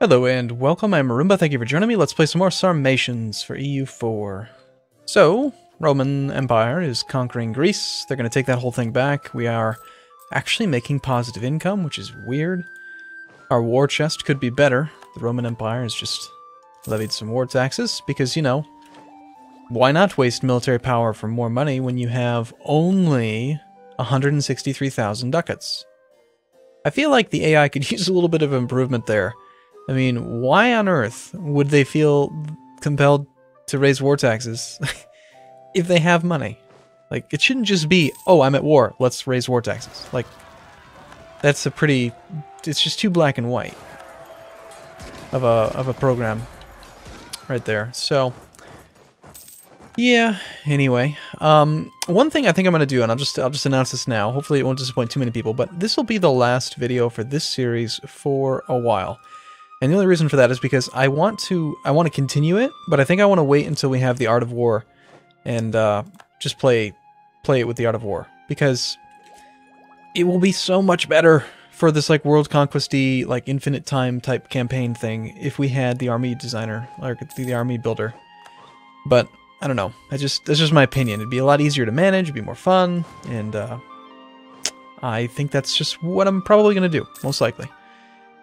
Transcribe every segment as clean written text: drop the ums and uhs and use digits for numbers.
Hello and welcome, I'm Arumba, thank you for joining me. Let's play some more Sarmatians for EU4. So, Roman Empire is conquering Greece. They're going to take that whole thing back. We are actually making positive income, which is weird. Our war chest could be better. The Roman Empire has just levied some war taxes because, you know, why not waste military power for more money when you have only 163,000 ducats? I feel like the AI could use a little bit of improvement there. I mean, why on earth would they feel compelled to raise war taxes if they have money? Like, it shouldn't just be, oh, I'm at war, let's raise war taxes. Like, that's a pretty... it's just too black and white of a program right there. So, yeah, anyway. One thing I think I'm going to do, and I'll just announce this now, hopefully it won't disappoint too many people, but this will be the last video for this series for a while. And the only reason for that is because I want to continue it, but I think I want to wait until we have the Art of War and just play it with the Art of War, because it will be so much better for this like world conquest-y, like infinite time type campaign thing if we had the army designer, or the army builder. But I don't know. That's just my opinion. It'd be a lot easier to manage, it'd be more fun, and I think that's just what I'm probably going to do, most likely.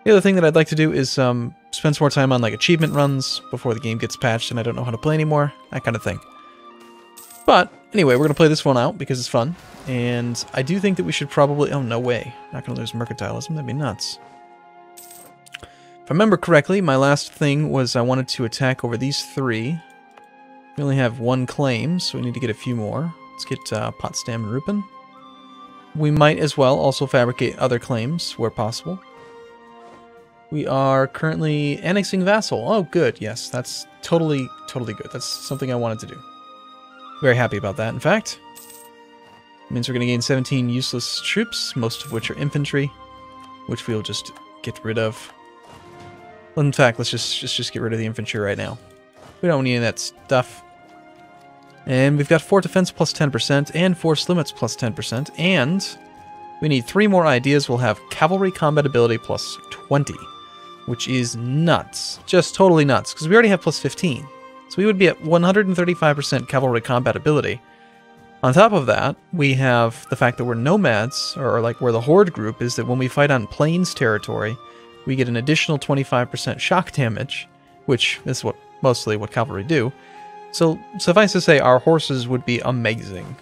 The other thing that I'd like to do is spend some more time on like achievement runs before the game gets patched and I don't know how to play anymore, that kind of thing. But anyway, we're going to play this one out because it's fun, and I do think that we should probably... oh, no way. Not going to lose mercantilism, that'd be nuts. If I remember correctly, my last thing was I wanted to attack over these three. We only have one claim, so we need to get a few more. Let's get Potsdam and Rupin. We might as well also fabricate other claims where possible. We are currently annexing vassal. Oh, good. Yes, that's totally good. That's something I wanted to do. Very happy about that, in fact. It means we're going to gain 17 useless troops, most of which are infantry, which we'll just get rid of. Well, in fact, let's just get rid of the infantry right now. We don't need any of that stuff. And we've got fort defense plus 10% and force limits plus 10%, and we need 3 more ideas. We'll have cavalry combat ability plus 20. Which is nuts. Just totally nuts, because we already have plus 15. So we would be at 135% cavalry combat ability. On top of that, we have the fact that we're nomads, or like we're the horde group, is that when we fight on plains territory, we get an additional 25% shock damage, which is mostly what cavalry do. So suffice to say, our horses would be amazing.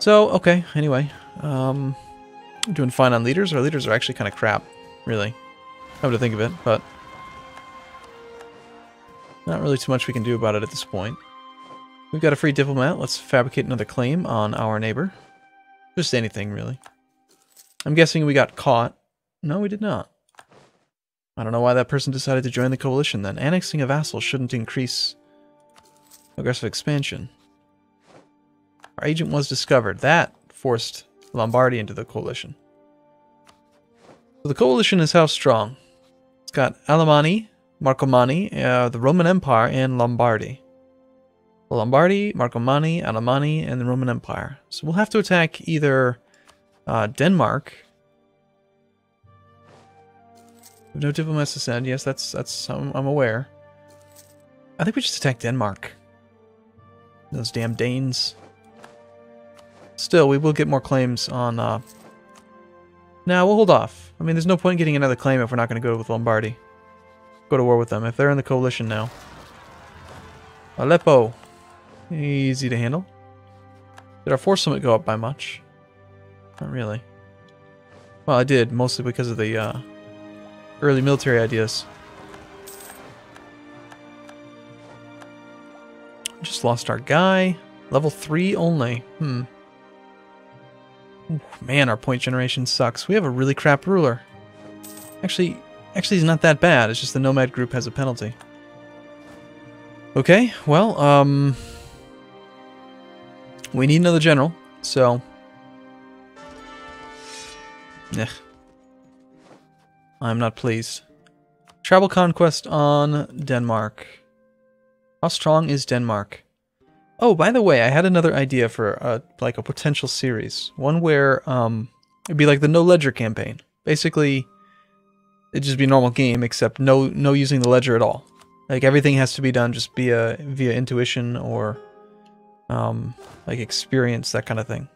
So, okay, anyway. Doing fine on leaders. Our leaders are actually kind of crap, really. Come to think of it, but not really too much we can do about it at this point. We've got a free diplomat. Let's fabricate another claim on our neighbor. Just anything, really. I'm guessing we got caught. No, we did not. I don't know why that person decided to join the coalition then. Annexing a vassal shouldn't increase aggressive expansion. Our agent was discovered. That forced Lombardy into the coalition. So the coalition is how strong? It's got Alemanni, Marcomanni, the Roman Empire, and Lombardy. Lombardy, Marcomanni, Alemanni, and the Roman Empire. So we'll have to attack either Denmark. We have no diplomats to send. Yes, that's I'm aware. I think we just attack Denmark. Those damn Danes. Still, we will get more claims on... Nah, we'll hold off. I mean, there's no point in getting another claim if we're not going to go with Lombardy. Go to war with them, if they're in the coalition now. Aleppo. Easy to handle. Did our force limit go up by much? Not really. Well, I did, mostly because of the early military ideas. Just lost our guy. Level 3 only. Man, our point generation sucks. We have a really crap ruler. Actually, he's not that bad. It's just the nomad group has a penalty. Okay, well, we need another general, so... I'm not pleased. Travel conquest on Denmark. How strong is Denmark? Oh, by the way, I had another idea for like a potential series. One where it'd be like the No Ledger campaign. Basically, It'd just be a normal game, except no using the ledger at all. Like, everything has to be done just via intuition or, like, experience, that kind of thing.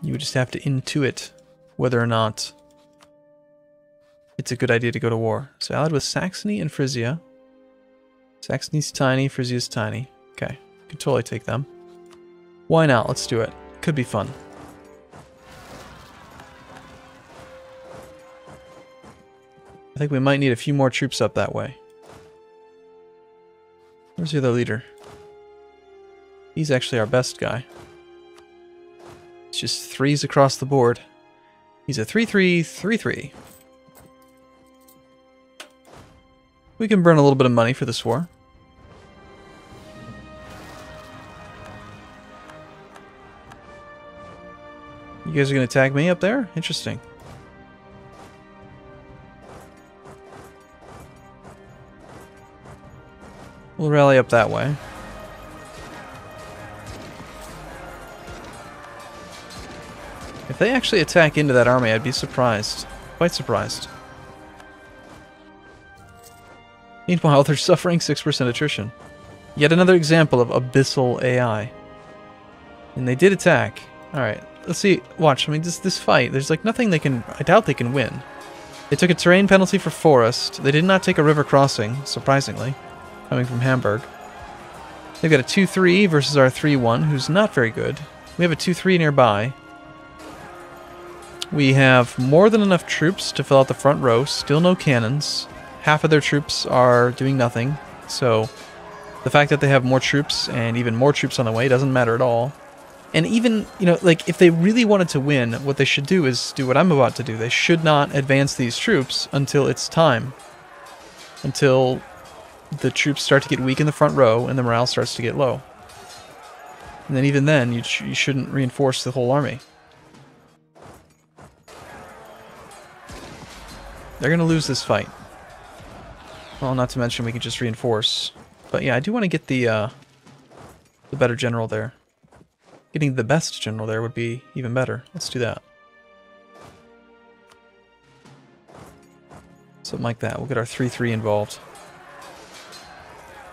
You would just have to intuit whether or not it's a good idea to go to war. So allied with Saxony and Frisia. Saxony's tiny, Frisia's tiny. Okay, could totally take them. Why not? Let's do it. Could be fun. I think we might need a few more troops up that way. Where's the other leader? He's actually our best guy. It's just threes across the board. He's a 3-3-3-3. We can burn a little bit of money for this war. You guys are going to attack me up there? Interesting. We'll rally up that way. If they actually attack into that army, I'd be surprised. Quite surprised. Meanwhile, they're suffering 6% attrition. Yet another example of abyssal AI. And they did attack. Alright, let's see. Watch, I mean, this fight, there's like nothing they can... I doubt they can win. They took a terrain penalty for forest. They did not take a river crossing, surprisingly, coming from Hamburg. They've got a 2-3 versus our 3-1, who's not very good. We have a 2-3 nearby. We have more than enough troops to fill out the front row. Still no cannons. Half of their troops are doing nothing. So the fact that they have more troops and even more troops on the way doesn't matter at all. And even, you know, like, if they really wanted to win, what they should do is do what I'm about to do. They should not advance these troops until it's time. Until the troops start to get weak in the front row and the morale starts to get low. And then even then, you shouldn't reinforce the whole army. They're going to lose this fight. Well, not to mention we can just reinforce. But yeah, I do want to get the better general there. Getting the best general there would be even better. Let's do that. Something like that. We'll get our 3-3 involved.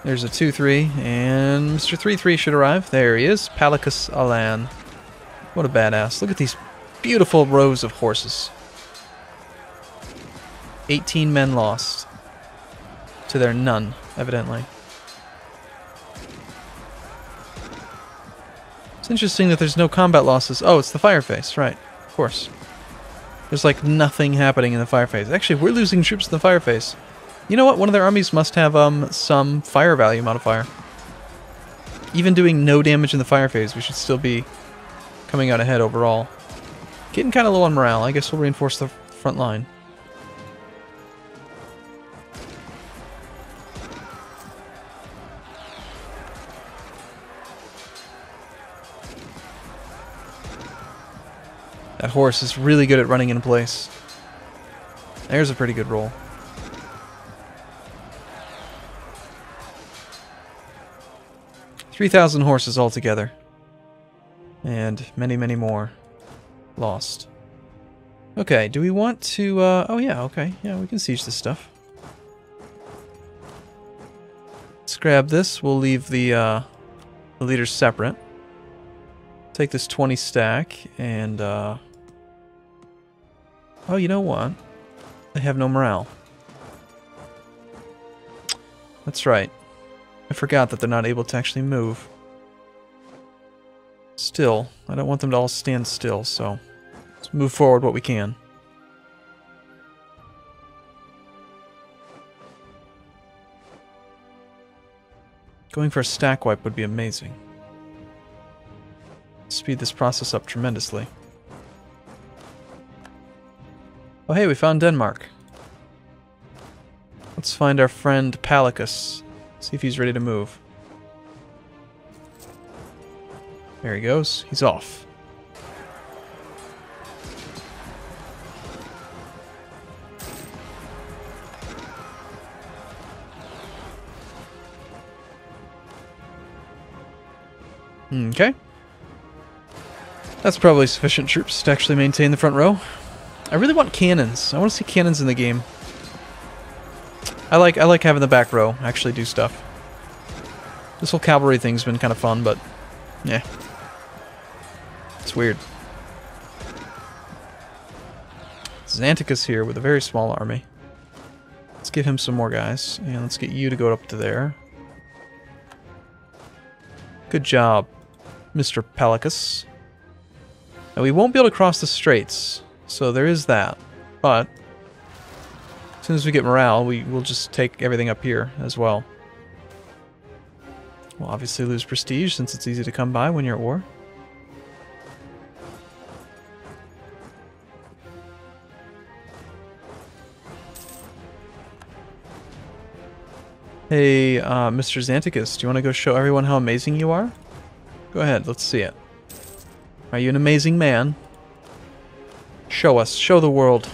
There's a 2-3, and Mr. 3-3 should arrive. There he is. Palicus Alan. What a badass. Look at these beautiful rows of horses. 18 men lost. To their none, evidently. It's interesting that there's no combat losses. Oh, it's the fire phase, right. Of course. There's like nothing happening in the fire phase. Actually, we're losing troops in the fire phase. You know what? One of their armies must have some fire value modifier. Even doing no damage in the fire phase, we should still be coming out ahead overall. Getting kind of low on morale. I guess we'll reinforce the front line. That horse is really good at running in place. There's a pretty good roll. $3,000 horses altogether. And many, many more lost. Okay, do we want to... oh yeah, okay. Yeah, we can siege this stuff. Let's grab this. We'll leave the leaders separate. Take this 20 stack and... oh, you know what? They have no morale. That's right. I forgot that they're not able to actually move. Still, I don't want them to all stand still, so let's move forward what we can. Going for a stack wipe would be amazing. Speed this process up tremendously. Oh hey, we found Denmark. Let's find our friend Palicus. See if he's ready to move. There he goes. He's off. Okay. That's probably sufficient troops to actually maintain the front row. I really want cannons. I want to see cannons in the game. I like having the back row actually do stuff. This whole cavalry thing's been kind of fun, but yeah. It's weird. Xanticus here with a very small army. Let's give him some more guys, and let's get you to go up to there. Good job, Mr. Pellicus. Now we won't be able to cross the straits, so there is that. But as soon as we get morale, we'll just take everything up here as well. We'll obviously lose prestige since it's easy to come by when you're at war. Hey, Mr. Xanticus, do you want to go show everyone how amazing you are? Go ahead, let's see it. Are you an amazing man? Show us, show the world.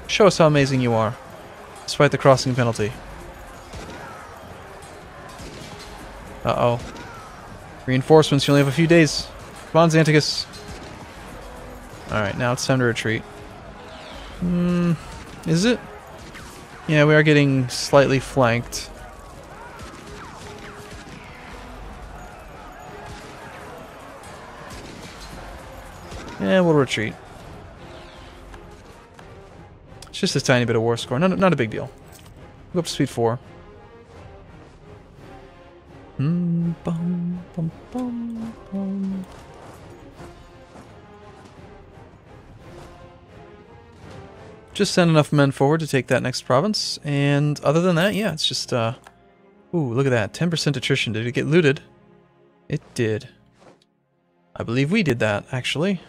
Show us how amazing you are, despite the crossing penalty. Uh-oh. Reinforcements, you only have a few days. Come on, Xanticus. Alright, now it's time to retreat. Is it? Yeah, we are getting slightly flanked. Yeah, we'll retreat. It's just a tiny bit of war score. Not a big deal. Go up to speed 4. Bum, bum, bum, bum. Just send enough men forward to take that next province. And other than that, yeah, it's just... Ooh, look at that. 10% attrition. Did it get looted? It did. I believe we did that, actually.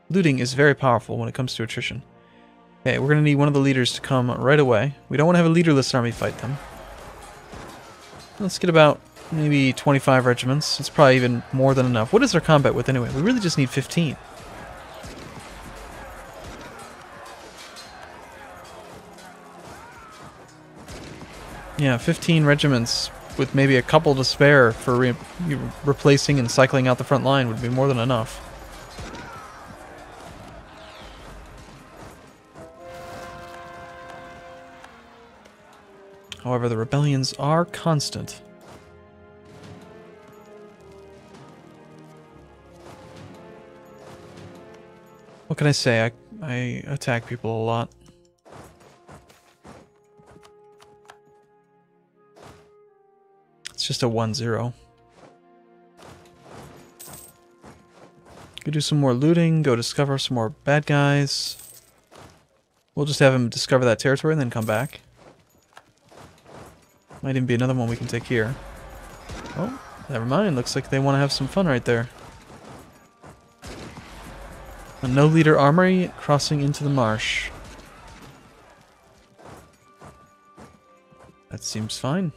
Looting is very powerful when it comes to attrition. Okay, we're going to need one of the leaders to come right away. We don't want to have a leaderless army fight them. Let's get about maybe 25 regiments. It's probably even more than enough. What is our combat with anyway? We really just need 15. Yeah, 15 regiments with maybe a couple to spare for replacing and cycling out the front line would be more than enough. However, the rebellions are constant. What can I say? I attack people a lot. It's just a 1-0. Go do some more looting, go discover some more bad guys. We'll just have him discover that territory and then come back. Might even be another one we can take here. Oh, never mind. Looks like they want to have some fun right there. A no-leader armory crossing into the marsh. That seems fine.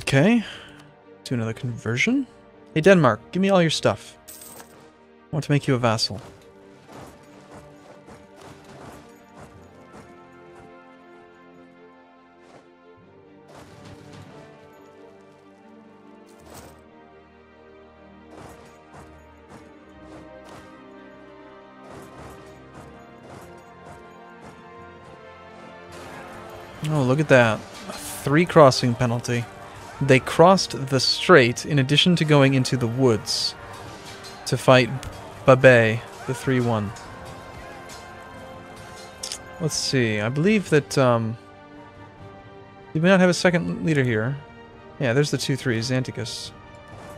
Okay, do another conversion. Hey Denmark, give me all your stuff. I want to make you a vassal. Oh, look at that. A 3 crossing penalty. They crossed the strait in addition to going into the woods to fight Babet, the 3-1. Let's see. I believe that we may not have a second leader here. Yeah, there's the 2-3, Xanticus.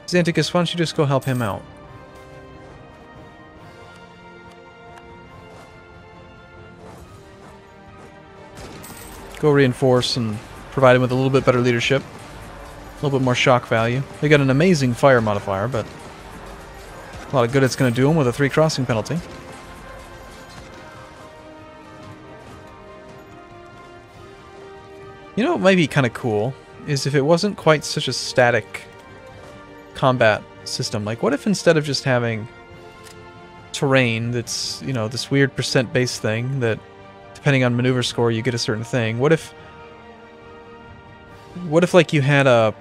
Xanticus, why don't you just go help him out? Go reinforce and provide him with a little bit better leadership. A little bit more shock value. They got an amazing fire modifier, but a lot of good it's going to do them with a 3 crossing penalty. You know what might be kind of cool is if it wasn't quite such a static combat system. Like, what if instead of just having terrain that's, you know, this weird percent-based thing that, depending on maneuver score, you get a certain thing. What if like you had a...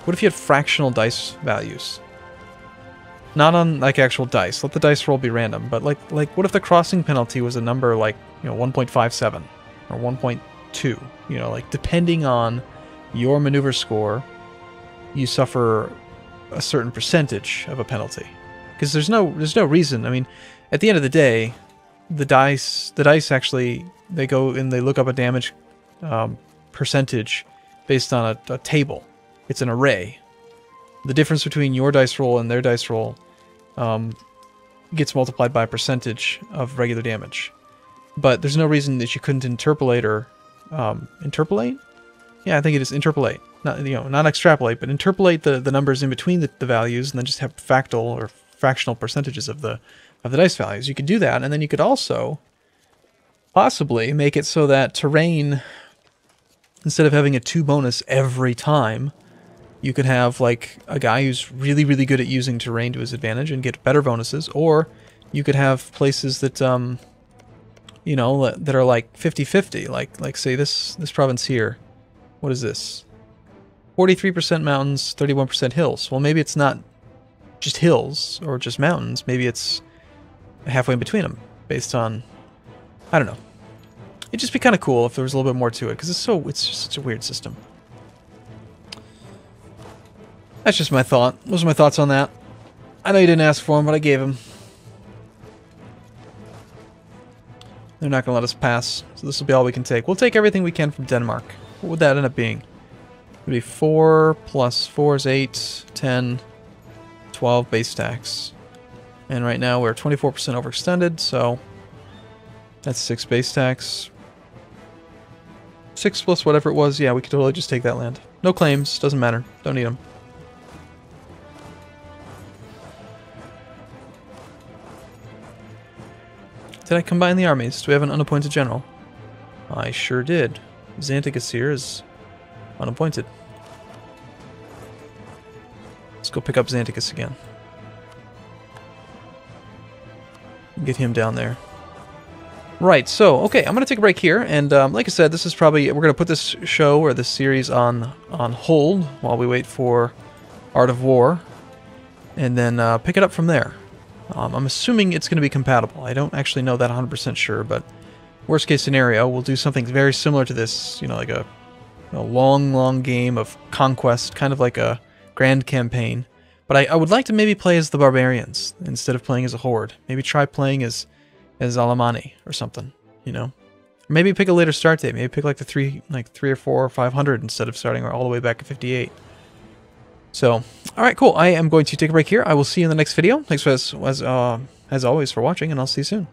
What if you had fractional dice values? Not on, like, actual dice. Let the dice roll be random. But, like, what if the crossing penalty was a number like, you know, 1.57 or 1.2? You know, like, depending on your maneuver score, you suffer a certain percentage of a penalty. Because there's no reason. I mean, at the end of the day, the dice actually, they go and they look up a damage percentage based on a table. It's an array. The difference between your dice roll and their dice roll gets multiplied by a percentage of regular damage. But there's no reason that you couldn't interpolate or... interpolate? Yeah, I think it is interpolate. Not, you know, not extrapolate, but interpolate the numbers in between the values and then just have fractal or fractional percentages of the dice values. You could do that, and then you could also possibly make it so that terrain, instead of having a 2 bonus every time, you could have, like, a guy who's really, really good at using terrain to his advantage and get better bonuses, or you could have places that, you know, that are like 50-50, like say this province here. What is this? 43% mountains, 31% hills. Well, maybe it's not just hills or just mountains. Maybe it's halfway in between them, based on, I don't know. It'd just be kind of cool if there was a little bit more to it, because it's just such a weird system. That's just my thought. Those are my thoughts on that. I know you didn't ask for them, but I gave them. They're not going to let us pass, so this will be all we can take. We'll take everything we can from Denmark. What would that end up being? It would be 4 plus 4 is 8, 10, 12 base tax. And right now we're 24% overextended, so that's 6 base tax. 6 plus whatever it was, yeah, we could totally just take that land. No claims, doesn't matter, don't need them. Did I combine the armies? Do we have an unappointed general? I sure did. Xanticus here is unappointed. Let's go pick up Xanticus again. Get him down there. Right, so, okay, I'm going to take a break here, and like I said, this is probably, we're going to put this show or this series on hold while we wait for Art of War, and then pick it up from there. I'm assuming it's going to be compatible. I don't actually know that 100% sure, but worst case scenario, we'll do something very similar to this, you know, like a long game of conquest, kind of like a grand campaign. But I would like to maybe play as the barbarians instead of playing as a horde. Maybe try playing as Alemanni or something, you know. Or maybe pick a later start date. Maybe pick like the 3 or 4 or 500 instead of starting all the way back at 58. So, alright, cool. I am going to take a break here. I will see you in the next video. Thanks as always for watching, and I'll see you soon.